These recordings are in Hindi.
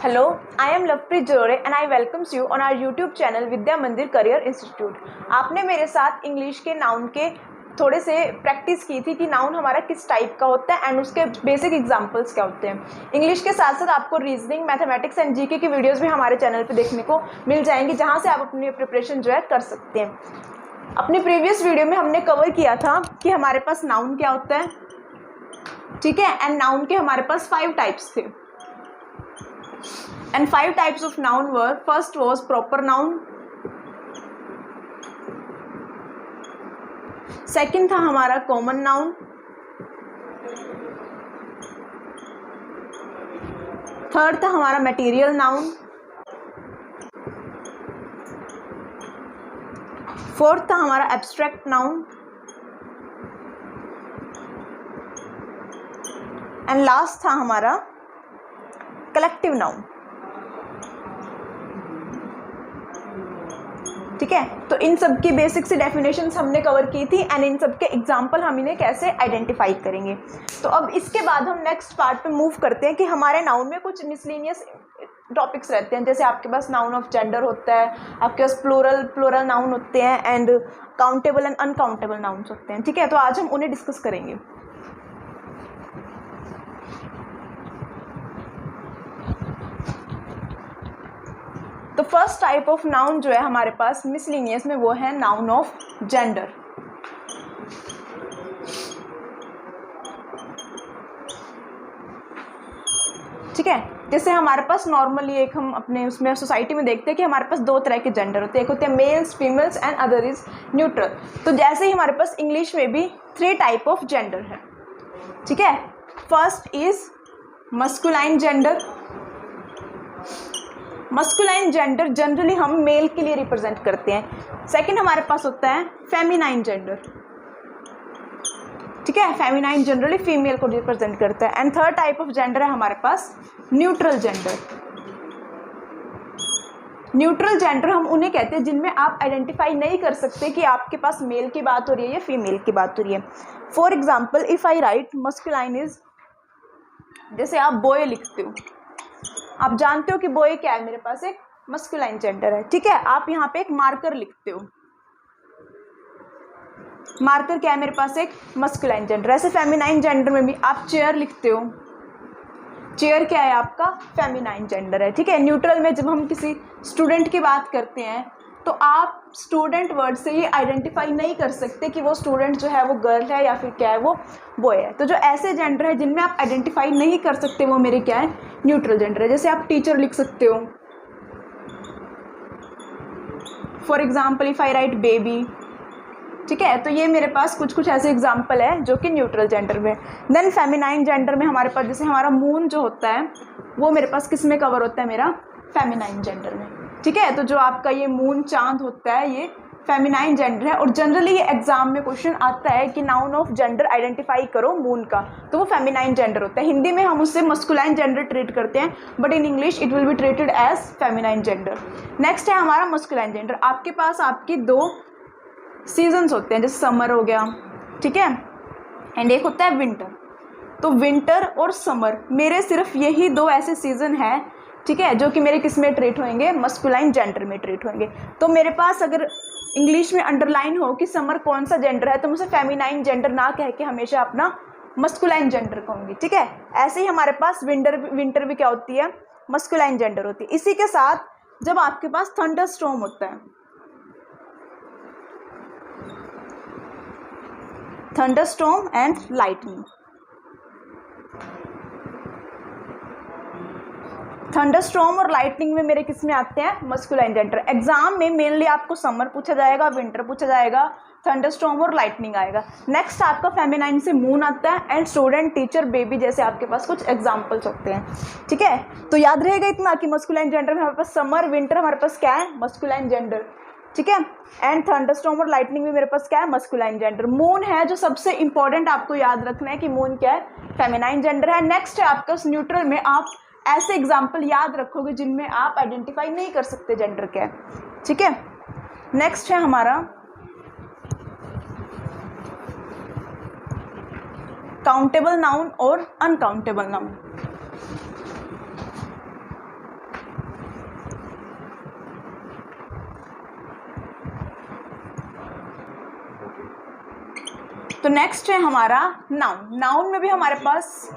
Hello, I am Lovepreet Jore and I welcomes you on our YouTube channel विद्या मंदिर करियर इंस्टीट्यूट। आपने मेरे साथ इंग्लिश के नाउन के थोड़े से प्रैक्टिस की थी कि नाउन हमारा किस टाइप का होता है एंड उसके बेसिक एग्जांपल्स क्या होते हैं। इंग्लिश के साथ साथ आपको रीजनिंग, मैथमेटिक्स एंड जीके की वीडियोस भी हमारे चैनल पे देखने को मिल जाएंगी, जहाँ से आप अपनी प्रिपरेशन जो है कर सकते हैं। अपनी प्रीवियस वीडियो में हमने कवर किया था कि हमारे पास नाउन क्या होता है, ठीक है, एंड नाउन के हमारे पास 5 टाइप्स थे and 5 types of noun were, first was proper noun, second था हमारा common noun, थर्ड था हमारा material noun, फोर्थ था हमारा abstract noun एंड लास्ट था हमारा कलेक्टिव नाउन। ठीक है, तो इन सब की बेसिक सी डेफिनेशंस हमने कवर की थी एंड इन सब के एग्जांपल हम इन्हें कैसे आइडेंटिफाई करेंगे। तो अब इसके बाद हम नेक्स्ट पार्ट पे मूव करते हैं कि हमारे नाउन में कुछ मिसलेनियस टॉपिक्स रहते हैं, जैसे आपके पास नाउन ऑफ जेंडर होता है, आपके पास प्लूरल नाउन होते हैं and countable and uncountable nouns होते हैं। ठीक है, तो आज हम उन्हें डिस्कस करेंगे। तो फर्स्ट टाइप ऑफ नाउन जो है हमारे पास मिसलिनियस में, वो है नाउन ऑफ जेंडर। ठीक है, जैसे हमारे पास नॉर्मली एक हम अपने उसमें सोसाइटी में देखते हैं कि हमारे पास 2 तरह के जेंडर होते हैं, एक होते हैं males, females and other is neutral. तो जैसे ही हमारे पास इंग्लिश में भी 3 टाइप ऑफ जेंडर है। ठीक है, first is masculine gender. Masculine gender generally हम मेल के लिए रिप्रेजेंट करते हैं। सेकंड हमारे पास होता है फेमिनाइन जेंडर। ठीक है, फेमिनाइन जनरली फीमेल को रिप्रेजेंट करता है। And third type of gender है हमारे पास न्यूट्रल जेंडर। न्यूट्रल जेंडर हम उन्हें कहते हैं जिनमें आप आइडेंटिफाई नहीं कर सकते कि आपके पास मेल की बात हो रही है या फीमेल की बात हो रही है। For example, if I right masculine is, जैसे आप बॉय लिखते हो, आप जानते हो कि बॉय क्या है, मेरे पास एक मस्कुलाइन जेंडर है। ठीक है, आप यहाँ पे एक मार्कर लिखते हो, मार्कर क्या है, मेरे पास एक मस्कुलाइन जेंडर। ऐसे फेमिनाइन जेंडर में भी आप चेयर लिखते हो, चेयर क्या है, आपका फेमिनाइन जेंडर है। ठीक है, न्यूट्रल में जब हम किसी स्टूडेंट की बात करते हैं तो आप स्टूडेंट वर्ड से ये आइडेंटिफाई नहीं कर सकते कि वो स्टूडेंट जो है वो गर्ल है या फिर क्या है, वो बॉय है। तो जो ऐसे जेंडर है जिनमें आप आइडेंटिफाई नहीं कर सकते, वो मेरे क्या है, न्यूट्रल जेंडर है। जैसे आप टीचर लिख सकते हो, for example if I right baby. ठीक है, तो ये मेरे पास कुछ ऐसे एग्जाम्पल है जो कि न्यूट्रल जेंडर में। देन फेमिनाइन जेंडर में हमारे पास जैसे हमारा मून जो होता है वो मेरे पास किस में कवर होता है, मेरा फेमिनाइन जेंडर में। ठीक है, तो जो आपका ये मून चांद होता है ये फेमिनाइन जेंडर है। और जनरली ये एग्जाम में क्वेश्चन आता है कि नाउन ऑफ जेंडर आइडेंटिफाई करो मून का, तो वो फेमिनाइन जेंडर होता है। हिंदी में हम उससे मस्कुलाइन जेंडर ट्रीट करते हैं, but in English it will be treated as feminine gender. Next है हमारा मस्कुलाइन जेंडर। आपके पास आपकी 2 सीजन्स होते हैं, जैसे समर हो गया, ठीक है, एंड एक होता है विंटर। तो विंटर और समर मेरे सिर्फ यही 2 ऐसे सीजन हैं, ठीक है, जो कि मेरे किस में ट्रीट होंगे, मस्कुलाइन जेंडर में ट्रीट होंगे। तो मेरे पास अगर इंग्लिश में अंडरलाइन हो कि समर कौन सा जेंडर है, तो मुझे फेमिनाइन जेंडर ना कह के हमेशा अपना मस्कुलाइन जेंडर कहूँगी। ठीक है, ऐसे ही हमारे पास विंटर भी क्या होती है, मस्कुलाइन जेंडर होती है। इसी के साथ जब आपके पास थंडर स्टॉर्म होता है, थंडरस्टॉर्म एंड लाइटनिंग, थंडरस्टॉर्म और लाइटनिंग में मेरे किस में आते हैं, मस्कुलाइन जेंडर। एग्जाम में मेनली आपको समर पूछा जाएगा, विंटर पूछा जाएगा, थंडरस्टॉर्म और लाइटनिंग आएगा। नेक्स्ट आपका फेमिनाइन से मून आता है एंड स्टूडेंट, टीचर, बेबी जैसे आपके पास कुछ एग्जाम्पल्स होते हैं। ठीक है, तो याद रहेगा इतना कि मस्कुलाइन जेंडर में हमारे पास समर, विंटर हमारे पास क्या है, मस्कुलाइन जेंडर। ठीक है, एंड थंडरस्टॉर्म और लाइटनिंग में मेरे पास क्या है, मस्कुलाइन जेंडर। मून है जो सबसे इंपॉर्टेंट आपको याद रखना है कि मून क्या है, फेमिनाइन जेंडर है। नेक्स्ट है आपका न्यूट्रल में आप ऐसे एग्जाम्पल याद रखोगे जिनमें आप आइडेंटिफाई नहीं कर सकते जेंडर क्या है। ठीक है, नेक्स्ट है हमारा काउंटेबल नाउन और अनकाउंटेबल नाउन। तो नेक्स्ट है हमारा नाउन। नाउन में भी हमारे पास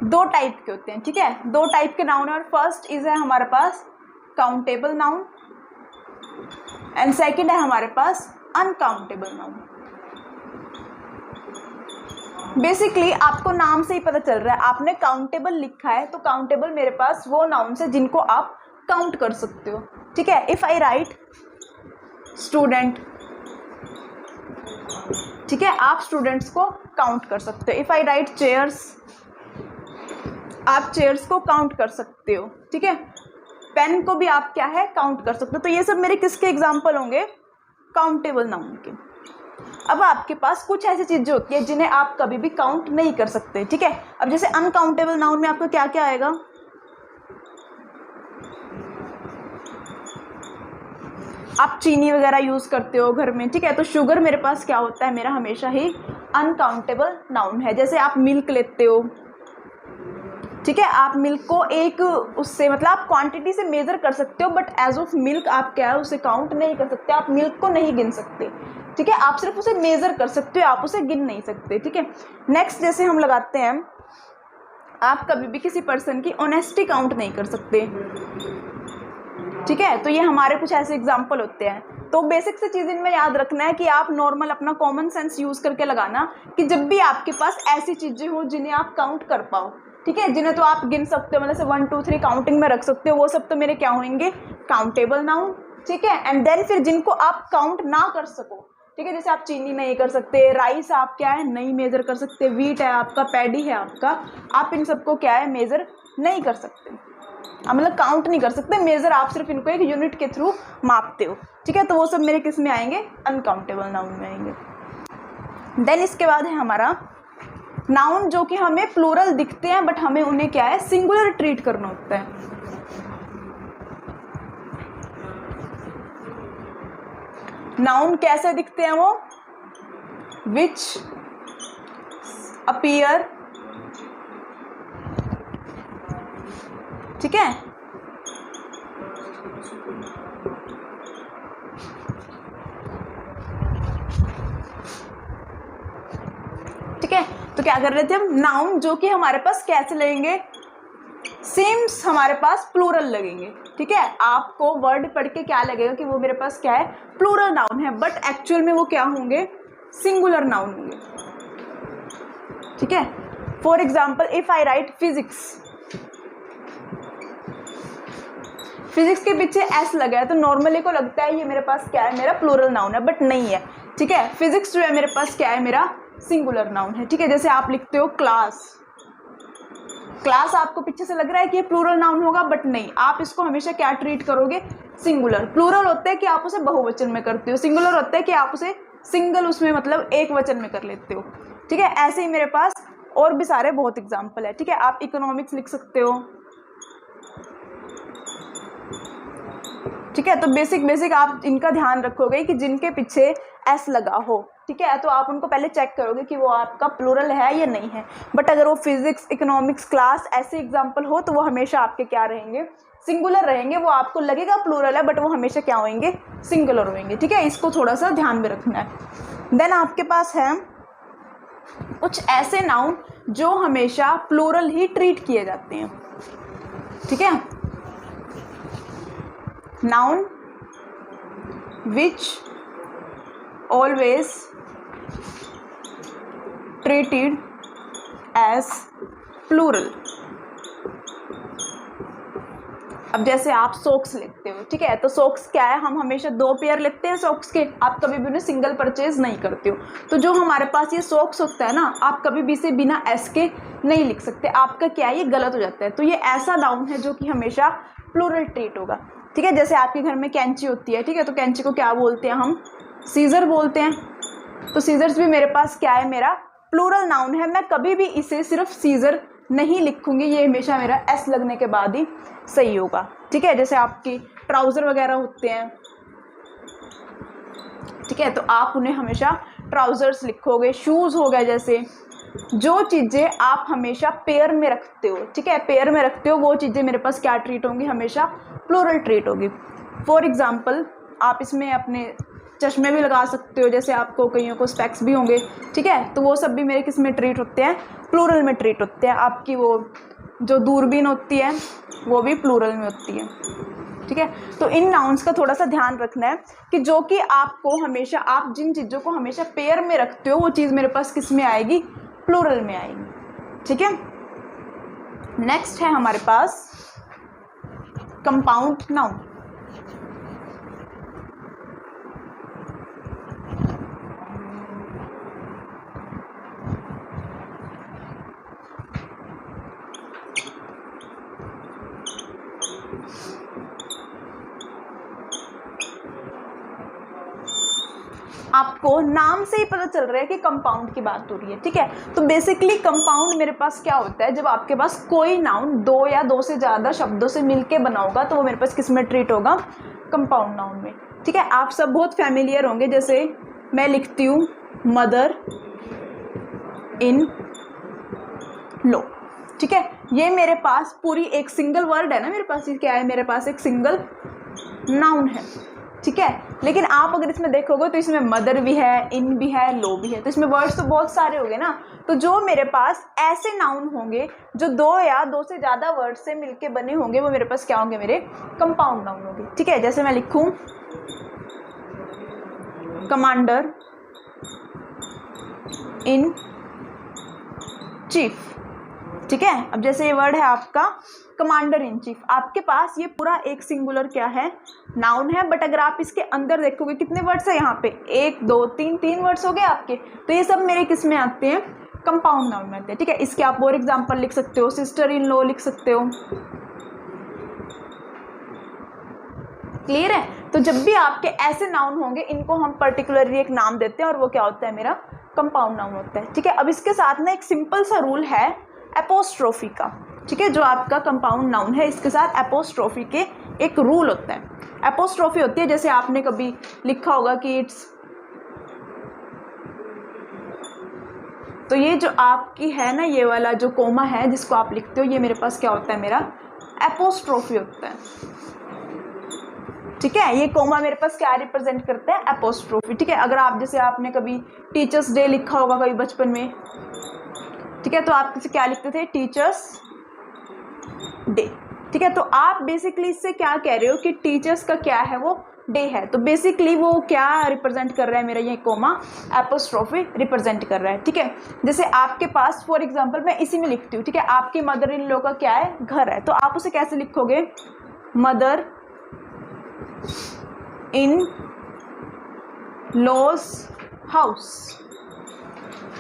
दो टाइप के होते हैं, ठीक है, दो टाइप के नाउन है। और फर्स्ट इज है हमारे पास काउंटेबल नाउन एंड सेकंड है हमारे पास अनकाउंटेबल नाउन। बेसिकली आपको नाम से ही पता चल रहा है, आपने काउंटेबल लिखा है तो काउंटेबल मेरे पास वो नाउन्स है जिनको आप काउंट कर सकते हो, ठीक है। इफ आई राइट स्टूडेंट, ठीक है, आप स्टूडेंट्स को काउंट कर सकते हो। इफ आई राइट चेयर्स, आप चेयर्स को काउंट कर सकते हो, ठीक है। पेन को भी आप क्या है काउंट कर सकते हो। तो ये सब मेरे किसके एग्जाम्पल होंगे, काउंटेबल नाउन के। अब आपके पास कुछ ऐसी चीजें होती है जिन्हें आप कभी भी काउंट नहीं कर सकते, ठीक है। अब जैसे अनकाउंटेबल नाउन में आपका क्या क्या आएगा, आप चीनी वगैरह यूज करते हो घर में, ठीक है, तो शुगर मेरे पास क्या होता है, मेरा हमेशा ही अनकाउंटेबल नाउन है। जैसे आप मिल्क लेते हो, ठीक है, आप मिल्क को एक उससे मतलब आप क्वांटिटी से मेजर कर सकते हो, बट एज ऑफ मिल्क आप क्या है उसे काउंट नहीं कर सकते, आप मिल्क को नहीं गिन सकते, ठीक है। आप सिर्फ उसे मेजर कर सकते हो, आप उसे गिन नहीं सकते, ठीक है। नेक्स्ट जैसे हम लगाते हैं, आप कभी भी किसी पर्सन की ऑनेस्टी काउंट नहीं कर सकते, ठीक है। तो ये हमारे कुछ ऐसे एग्जाम्पल होते हैं। तो बेसिक से चीज़ इनमें याद रखना है कि आप नॉर्मल अपना कॉमन सेंस यूज़ करके लगाना कि जब भी आपके पास ऐसी चीज़ें हो जिन्हें आप काउंट कर पाओ, ठीक है, जिन्हें तो आप गिन सकते हो, मतलब से 1 2 3 काउंटिंग में रख सकते हो, वो सब तो मेरे क्या होंगे, काउंटेबल नाउन, ठीक है। एंड देन फिर जिनको आप काउंट ना कर सको, ठीक है, जैसे आप चीनी नहीं कर सकते, राइस आप क्या है नहीं मेजर कर सकते, वीट है आपका, पैडी है आपका, आप इन सबको क्या है मेजर नहीं कर सकते, मतलब काउंट नहीं कर सकते, मेजर आप सिर्फ इनको एक यूनिट के थ्रू मापते हो, ठीक है। तो वो सब मेरे किस में आएंगे, अनकाउंटेबल नाउन में आएंगे। देन इसके बाद है हमारा नाउन जो कि हमें प्लूरल दिखते हैं बट हमें उन्हें क्या है सिंगुलर ट्रीट करना होता है। नाउन कैसे दिखते हैं वो, विच अपीयर, ठीक है, ठीक है। तो क्या कर रहे थे हम, नाउन जो कि हमारे पास कैसे लगेंगे, सिम्स हमारे पास प्लूरल लगेंगे, ठीक है। आपको वर्ड पढ़ के क्या लगेगा कि वो मेरे पास क्या है प्लूरल नाउन है, बट एक्चुअल में वो क्या होंगे, सिंगुलर नाउन होंगे, ठीक है। For example if I right physics, physics के पीछे एस लगा है तो नॉर्मली को लगता है ये मेरे पास क्या है, मेरा प्लूरल नाउन है, बट नहीं है, ठीक है। फिजिक्स जो है मेरे पास क्या है, मेरा सिंगुलर नाउन है, ठीक है। जैसे आप लिखते हो क्लास, क्लास आपको पीछे से लग रहा है कि ये प्लूरल नाउन होगा, बट नहीं, आप इसको हमेशा क्या ट्रीट करोगे, सिंगुलर। प्लूरल होता है कि आप उसे बहुवचन में करते हो, सिंगुलर होता है कि आप उसे सिंगल उसमें मतलब एक वचन में कर लेते हो, ठीक है। ऐसे ही मेरे पास और भी सारे बहुत एग्जाम्पल है, ठीक है। आप इकोनॉमिक्स लिख सकते हो, ठीक है। तो बेसिक आप इनका ध्यान रखोगे कि जिनके पीछे एस लगा हो, ठीक है, तो आप उनको पहले चेक करोगे कि वो आपका प्लूरल है या नहीं है। बट अगर वो फिजिक्स, इकोनॉमिक्स, क्लास ऐसे एग्जाम्पल हो तो वो हमेशा आपके क्या रहेंगे, सिंगुलर रहेंगे। वो आपको लगेगा प्लूरल है बट वो हमेशा क्या होंगे, सिंगुलर होंगे, ठीक है। इसको थोड़ा सा ध्यान में रखना है। देन आपके पास है कुछ ऐसे नाउन जो हमेशा प्लूरल ही ट्रीट किए जाते हैं, ठीक है। Noun which always treated as plural। अब जैसे आप सॉक्स लेते हो, ठीक है, तो सॉक्स क्या है, हम हमेशा 2 पेयर लेते हैं सॉक्स के, आप कभी भी उन्हें सिंगल परचेज नहीं करते हो। तो जो हमारे पास ये सॉक्स होता है ना, आप कभी भी इसे बिना एस के नहीं लिख सकते, आपका क्या है ये गलत हो जाता है। तो ये ऐसा नाउन है जो कि हमेशा प्लूरल ट्रीट होगा, ठीक है। जैसे आपके घर में कैंची होती है, ठीक है, तो कैंची को क्या बोलते हैं हम, सीजर बोलते हैं। तो सीजर्स भी मेरे पास क्या है, मेरा प्लूरल नाउन है। मैं कभी भी इसे सिर्फ सीजर नहीं लिखूंगी, ये हमेशा मेरा एस लगने के बाद ही सही होगा, ठीक है। जैसे आपकी ट्राउज़र वगैरह होते हैं, ठीक है, तो आप उन्हें हमेशा ट्राउज़र्स लिखोगे। शूज़ हो गए, जैसे जो चीज़ें आप हमेशा पेयर में रखते हो, ठीक है, पेयर में रखते हो, वो चीज़ें मेरे पास क्या ट्रीट होंगी, हमेशा प्लूरल ट्रीट होगी। फॉर एग्जाम्पल आप इसमें अपने चश्मे भी लगा सकते हो, जैसे आपको कईयों को स्पेक्स भी होंगे, ठीक है, तो वो सब भी मेरे किस में ट्रीट होते हैं, प्लूरल में ट्रीट होते हैं। आपकी वो जो दूरबीन होती है वो भी प्लूरल में होती है, ठीक है। तो इन नाउन्स का थोड़ा सा ध्यान रखना है कि जो कि आपको हमेशा, आप जिन चीज़ों को हमेशा पेयर में रखते हो वो चीज़ मेरे पास किस में आएगी, प्लूरल में आएगी, ठीक है। नेक्स्ट है हमारे पास कंपाउंड नाउन। आपको नाम से ही पता चल रहा है कि कंपाउंड की बात हो रही है, ठीक है। तो बेसिकली कंपाउंड मेरे पास क्या होता है, जब आपके पास कोई नाउन दो या दो से ज़्यादा शब्दों से मिलके बना होगा तो वो मेरे पास किस में ट्रीट होगा, कंपाउंड नाउन में, ठीक है। आप सब बहुत फैमिलियर होंगे, जैसे मैं लिखती हूँ मदर इन लो, ठीक है, ये मेरे पास पूरी एक सिंगल वर्ड है ना, मेरे पास ये क्या है, मेरे पास एक सिंगल नाउन है, ठीक है। लेकिन आप अगर इसमें देखोगे तो इसमें मदर भी है, इन भी है, लो भी है, तो इसमें वर्ड्स तो बहुत सारे हो गए ना। तो जो मेरे पास ऐसे नाउन होंगे जो दो या दो से ज़्यादा वर्ड से मिलके बने होंगे वो मेरे पास क्या होंगे, मेरे कंपाउंड नाउन होंगे, ठीक है। जैसे मैं लिखूं कमांडर इन चीफ, ठीक है। अब जैसे ये वर्ड है आपका कमांडर इन चीफ, आपके पास ये पूरा एक सिंगुलर क्या है, नाउन है, बट अगर आप इसके अंदर देखोगे कितने वर्ड्स है यहाँ पे, एक दो तीन वर्ड्स हो गए आपके, तो ये सब मेरे किस में आते हैं, कंपाउंड नाउन में आते हैं, ठीक है। इसके आप और एग्जांपल लिख सकते हो, सिस्टर इन लॉ लिख सकते हो, क्लियर है। तो जब भी आपके ऐसे नाउन होंगे इनको हम पर्टिकुलरली एक नाम देते हैं और वो क्या होता है, मेरा कंपाउंड नाउन होता है, ठीक है। अब इसके साथ ना एक सिंपल सा रूल है एपोस्ट्रोफी का, ठीक है, जो आपका कंपाउंड नाउन है इसके साथ एपोस्ट्रोफी के एक रूल होता है। एपोस्ट्रोफी होती है, जैसे आपने कभी लिखा होगा कि इट्स, तो ये जो आपकी है ना ये वाला जो कोमा है जिसको आप लिखते हो, ये मेरे पास क्या होता है, मेरा एपोस्ट्रोफी होता है, ठीक है। ये कोमा मेरे पास क्या रिप्रेजेंट करते हैं, एपोस्ट्रोफी, ठीक है। अगर आप जैसे आपने कभी टीचर्स डे लिखा होगा कभी बचपन में, ठीक है, तो आप इसे क्या लिखते थे, टीचर्स डे, ठीक है। तो आप बेसिकली इससे क्या कह रहे हो कि टीचर्स का क्या है, वो डे है, तो बेसिकली वो क्या रिप्रेजेंट कर रहा है, मेरा ये कोमा एपोस्ट्रोफी रिप्रेजेंट कर रहा है, ठीक है। जैसे आपके पास फॉर एग्जांपल मैं इसी में लिखती हूँ, ठीक है, आपकी मदर इन लॉ का क्या है, घर है, तो आप उसे कैसे लिखोगे, मदर इन लॉज हाउस,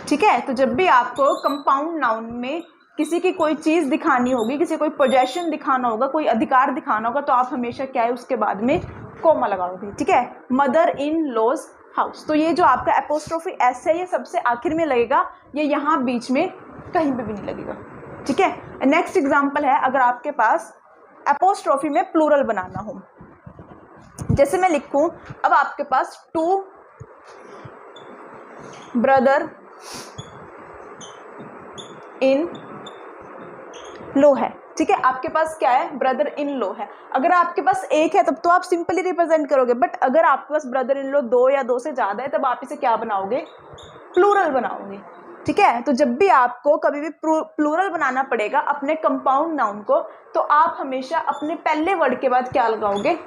ठीक है। तो जब भी आपको कंपाउंड नाउन में किसी की कोई चीज़ दिखानी होगी, किसी कोई पोजेशन दिखाना होगा, कोई अधिकार दिखाना होगा, तो आप हमेशा क्या है उसके बाद में कोमा लगाओगे, ठीक है, मदर इन लॉज हाउस। तो ये जो आपका एपोस्ट्रोफी एस है ये सबसे आखिर में लगेगा, ये यहाँ बीच में कहीं पे भी नहीं लगेगा, ठीक है। नेक्स्ट एग्जाम्पल है, अगर आपके पास एपोस्ट्रोफी में प्लूरल बनाना हो, जैसे मैं लिखूं, अब आपके पास टू ब्रदर इन लो है, ठीक है, आपके पास क्या है, ब्रदर इन लो है। अगर आपके पास एक है तब तो आप सिंपली रिप्रेजेंट करोगे, बट अगर आपके पास ब्रदर इन लो दो या दो से ज़्यादा है तब आप इसे क्या बनाओगे, प्लूरल बनाओगे, ठीक है। तो जब भी आपको कभी भी प्लूरल बनाना पड़ेगा अपने कंपाउंड नाउन को, तो आप हमेशा अपने पहले वर्ड के बाद क्या लगाओगे,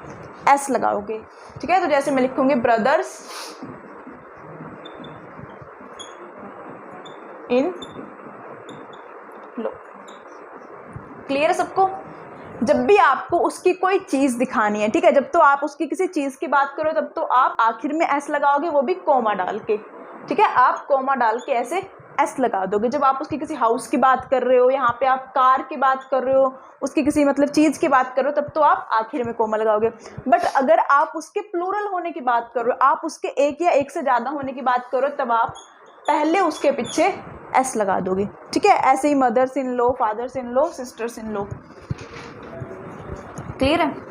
एस लगाओगे, ठीक है। तो जैसे मैं लिखूंगी ब्रदर्स इन लो, क्लियर है सबको। जब भी आपको उसकी कोई चीज़ दिखानी है, ठीक है, जब तो आप उसकी किसी चीज़ की बात करो तब तो आप आखिर में एस लगाओगे, वो भी कोमा डाल के, ठीक है, आप कोमा डाल के ऐसे एस लगा दोगे। जब आप उसकी किसी हाउस की बात कर रहे हो, यहाँ पे आप कार की बात कर रहे हो, उसकी किसी मतलब चीज़ की बात कर रहे हो, तब तो आप आखिर में कोमा लगाओगे। बट अगर आप उसके प्लूरल होने की बात कर रहे हो, आप उसके एक या एक से ज़्यादा होने की बात करो, तब आप पहले उसके पीछे एस लगा दोगे, ठीक है। ऐसे ही mothers in law, fathers in law, sisters in law, clear है।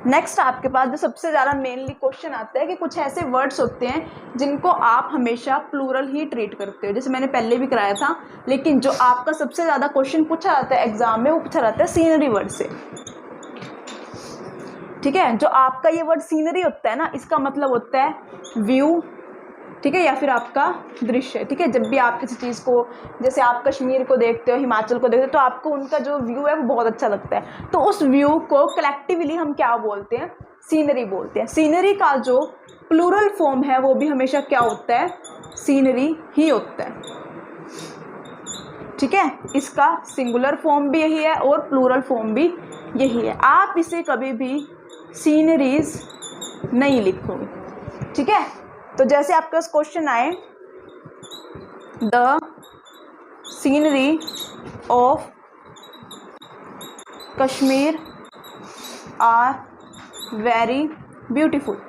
नेक्स्ट आपके पास जो सबसे ज़्यादा मेनली क्वेश्चन आता है कि कुछ ऐसे वर्ड्स होते हैं जिनको आप हमेशा प्लूरल ही ट्रीट करते हो, जैसे मैंने पहले भी कराया था, लेकिन जो आपका सबसे ज़्यादा क्वेश्चन पूछा जाता है एग्जाम में वो पूछा जाता है सीनरी वर्ड से। ठीक है, जो आपका ये वर्ड सीनरी होता है ना, इसका मतलब होता है व्यू, ठीक है, या फिर आपका दृश्य। ठीक है, जब भी आप किसी चीज़ को, जैसे आप कश्मीर को देखते हो, हिमाचल को देखते हो, तो आपको उनका जो व्यू है वो बहुत अच्छा लगता है, तो उस व्यू को कलेक्टिवली हम क्या बोलते हैं, सीनरी बोलते हैं। सीनरी का जो प्लूरल फॉर्म है वो भी हमेशा क्या होता है, सीनरी ही होता है। ठीक है, इसका सिंगुलर फॉर्म भी यही है और प्लूरल फॉर्म भी यही है। आप इसे कभी भी सीनरीज नहीं लिखोगे। ठीक है, तो जैसे आपके पास क्वेश्चन आए, the scenery of Kashmir are very beautiful.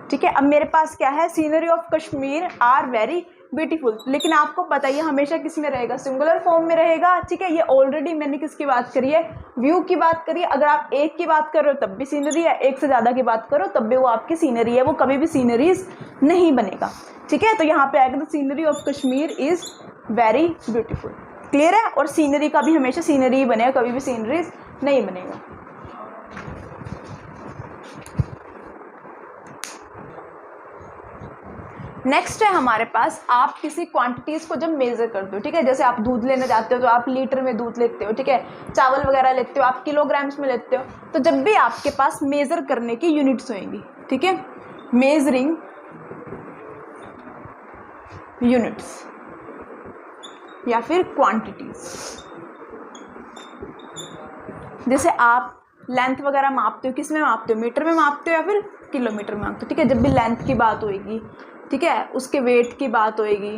ठीक है, अब मेरे पास क्या है, scenery of Kashmir are very beautiful, लेकिन आपको पता ही हमेशा किस में रहेगा, सिंगुलर फॉर्म में रहेगा। ठीक है, ये ऑलरेडी मैंने किसकी बात करी है, व्यू की बात करी है। अगर आप एक की बात कर रहे हो तब भी सीनरी है, एक से ज़्यादा की बात करो तब भी वो आपकी सीनरी है, वो कभी भी सीनरीज नहीं बनेगा। ठीक है, तो यहाँ पे आएगा the scenery of Kashmir is very beautiful. Clear है, और सीनरी का भी हमेशा सीनरी ही बनेगा, कभी भी सीनरीज नहीं बनेगा। नेक्स्ट है हमारे पास, आप किसी क्वांटिटीज़ को जब मेज़र करते हो, ठीक है, जैसे आप दूध लेने जाते हो तो आप लीटर में दूध लेते हो, ठीक है, चावल वगैरह लेते हो आप किलोग्राम्स में लेते हो, तो जब भी आपके पास मेज़र करने की यूनिट्स होंगी, ठीक है, मेजरिंग यूनिट्स या फिर क्वांटिटीज़, जैसे आप लेंथ वगैरह मापते हो, किस में मापते हो, मीटर में मापते हो या फिर किलोमीटर में मापते हो। ठीक है, जब भी लेंथ की बात होएगी, ठीक है, उसके वेट की बात होएगी,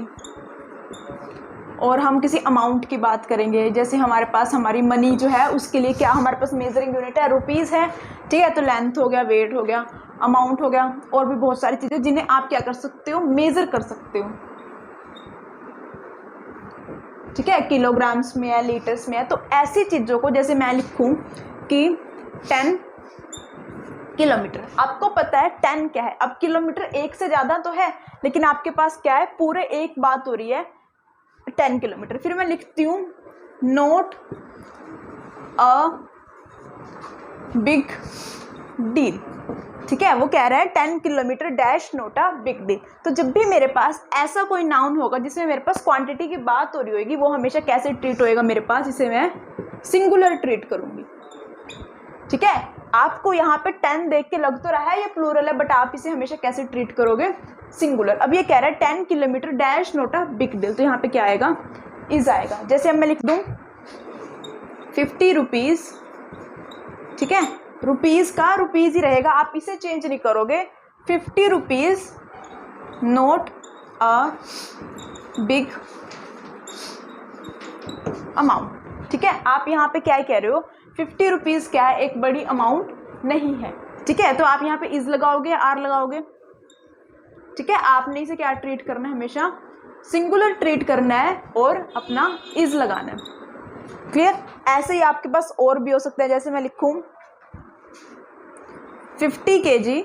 और हम किसी अमाउंट की बात करेंगे, जैसे हमारे पास हमारी मनी जो है उसके लिए क्या हमारे पास मेजरिंग यूनिट है, रुपीज़ है। ठीक है, तो लेंथ हो गया, वेट हो गया, अमाउंट हो गया, और भी बहुत सारी चीज़ें जिन्हें आप क्या कर सकते हो, मेज़र कर सकते हो। ठीक है, किलोग्राम्स में है, लीटर्स में है, तो ऐसी चीज़ों को, जैसे मैं लिखूँ कि 10 किलोमीटर, आपको पता है 10 क्या है, अब किलोमीटर एक से ज़्यादा तो है, लेकिन आपके पास क्या है, पूरे एक बात हो रही है 10 किलोमीटर। फिर मैं लिखती हूँ नोट अ बिग डील। ठीक है, वो कह रहा है 10 kilometre dash note a big deal. तो जब भी मेरे पास ऐसा कोई नाउन होगा जिसमें मेरे पास क्वांटिटी की बात हो रही होगी, वो हमेशा कैसे ट्रीट होएगा मेरे पास, इसे मैं सिंगुलर ट्रीट करूँगी। ठीक है, आपको यहाँ पे 10 देख के लग तो रहा है ये प्लूरल है, बट आप इसे हमेशा कैसे ट्रीट करोगे, सिंगुलर। अब ये कह रहा है 10 kilometre dash note a big deal, तो यहाँ पे क्या आएगा, इज आएगा। जैसे अब मैं लिख दूँ 50 रुपीज़, ठीक है, रुपीज़ का रुपीज़ ही रहेगा, आप इसे चेंज नहीं करोगे, 50 rupees note a big amount. ठीक है, आप यहाँ पे क्या कह रहे हो, 50 रुपीज़ क्या है, एक बड़ी अमाउंट नहीं है। ठीक है, तो आप यहाँ पे इज लगाओगे, आर लगाओगे। ठीक है, आपने इसे क्या ट्रीट करना है, हमेशा सिंगुलर ट्रीट करना है और अपना इज लगाना है। क्लियर, ऐसे ही आपके पास और भी हो सकता है, जैसे मैं लिखूँ 50 kg,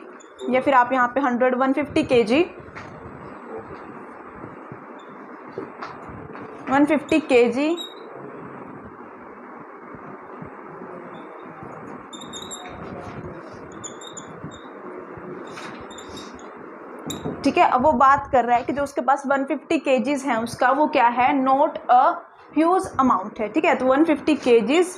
या फिर आप यहाँ पे 150 kg, 150 kg ठीक है, अब वो बात कर रहा है कि जो उसके पास 150 kgs हैं उसका वो क्या है, नॉट अ ह्यूज अमाउंट है। ठीक है, तो 150 kgs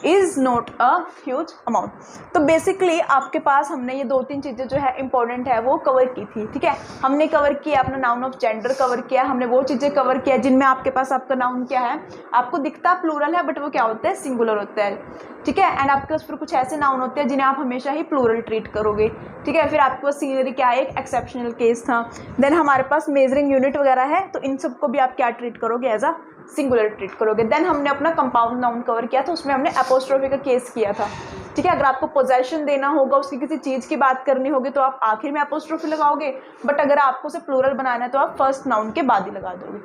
is not a huge amount. तो बेसिकली आपके पास हमने ये 2-3 चीज़ें जो है इंपॉर्टेंट है वो कवर की थी। ठीक है, हमने कवर किया अपना नाउन ऑफ जेंडर कवर किया, हमने वो चीज़ें कवर किया जिनमें आपके पास आपका नाउन क्या है, आपको दिखता प्लूरल है बट वो क्या होता है, सिंगुलर होता है। ठीक है, एंड आपके पास फिर कुछ ऐसे नाउन होते हैं जिन्हें आप हमेशा ही प्लूरल ट्रीट करोगे। ठीक है, फिर आपके पास सीनरी क्या है, एक एक्सेप्शनल केस था। देन हमारे पास मेजरिंग यूनिट वगैरह है, तो इन सबको भी आप क्या ट्रीट करोगे, एज अ सिंगुलर ट्रीट करोगे। देन हमने अपना कंपाउंड नाउन कवर किया था, उसमें हमने एपोस्ट्रोफी का केस किया था। ठीक है, अगर आपको पोजेशन देना होगा, उसकी किसी चीज़ की बात करनी होगी तो आप आखिर में एपोस्ट्रोफी लगाओगे, बट अगर आपको उसे प्लूरल बनाना है तो आप फर्स्ट नाउन के बाद ही लगा दोगे।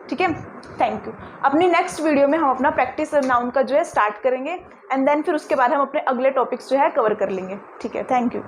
ठीक है, थैंक यू। अपनी नेक्स्ट वीडियो में हम अपना प्रैक्टिस नाउन का जो है स्टार्ट करेंगे एंड देन फिर उसके बाद हम अपने अगले टॉपिक्स जो है कवर कर लेंगे। ठीक है, थैंक यू।